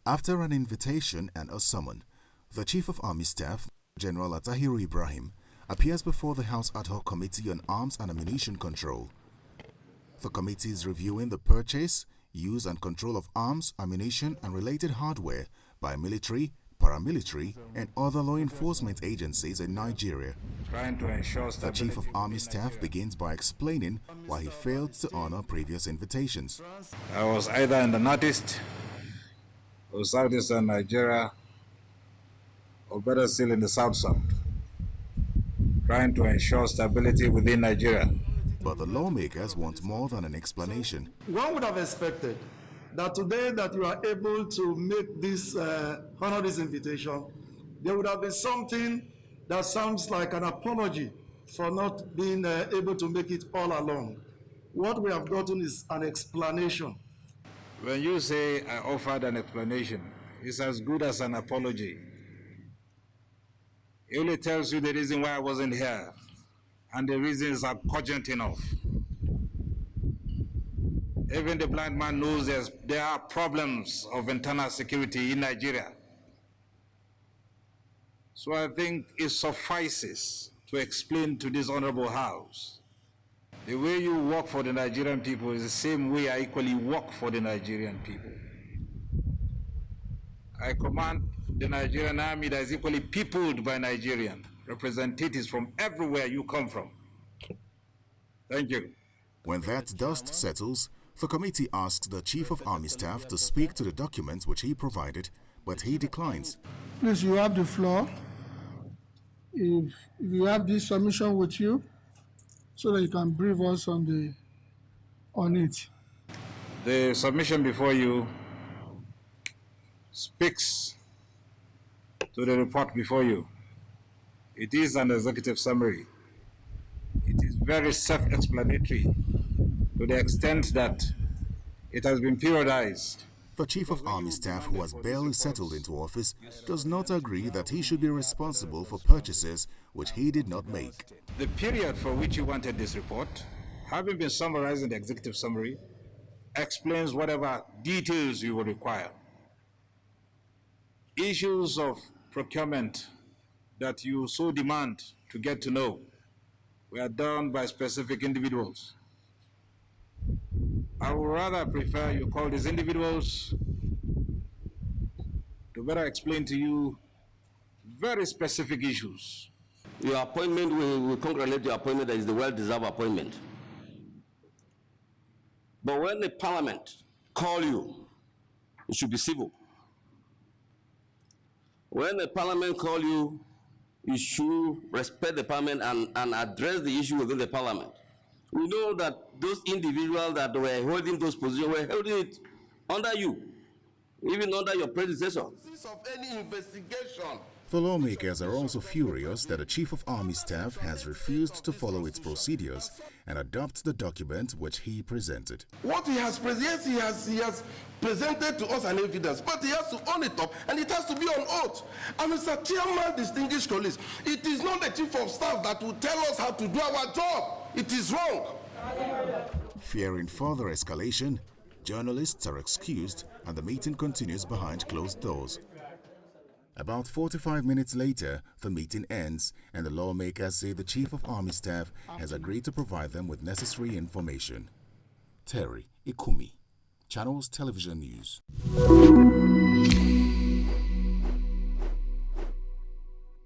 After an invitation and a summon, the Chief of Army Staff, General Atahiru Ibrahim, appears before the House Ad Hoc Committee on Arms and Ammunition Control. The committee is reviewing the purchase, use and control of arms, ammunition and related hardware by military, paramilitary and other law enforcement agencies in Nigeria. The Chief of Army Staff begins by explaining why he failed to honor previous invitations. I was either in the northeast or southeastern Nigeria, or better still in the south-south, trying to ensure stability within Nigeria. But the lawmakers want more than an explanation. One would have expected that today that you are able to make this, honor this invitation, there would have been something that sounds like an apology for not being able to make it all along. What we have gotten is an explanation. When you say I offered an explanation, it's as good as an apology. It only tells you the reason why I wasn't here, and the reasons are cogent enough. Even the blind man knows there are problems of internal security in Nigeria. So I think it suffices to explain to this honorable house, the way you work for the Nigerian people is the same way I equally work for the Nigerian people. I command the Nigerian army that is equally peopled by Nigerian representatives from everywhere you come from. Thank you. When that dust settles, the committee asks the Chief of Army Staff to speak to the documents which he provided, but he declines. Please, you have the floor. If you have this submission with you, so that you can brief us on it. The submission before you speaks to the report before you. It is an executive summary. It is very self-explanatory to the extent that it has been periodized. The Chief of Army Staff, who has barely settled into office, does not agree that he should be responsible for purchases which he did not make. The period for which you wanted this report, having been summarized in the executive summary, explains whatever details you will require. Issues of procurement that you so demand to get to know were done by specific individuals. I would rather prefer you call these individuals to better explain to you very specific issues. Your appointment, we congratulate your appointment. That is the well-deserved appointment. But when the parliament call you, it should be civil. When the parliament call you, you should respect the parliament and address the issue within the parliament. We know that those individuals that were holding those positions were holding it under you, even under your predecessor. Of any investigation. The lawmakers are also furious that the Chief of Army Staff has refused to follow its procedures and adopt the document which he presented. What he has presented, he has presented to us an evidence, but he has to own it up, and it has to be on oath. And Mr. Chairman, distinguished colleagues, it is not the Chief of Staff that will tell us how to do our job. It is wrong. Fearing further escalation, journalists are excused and the meeting continues behind closed doors. About 45 minutes later, the meeting ends and the lawmakers say the Chief of Army Staff has agreed to provide them with necessary information. Terry Ikumi, Channels Television News.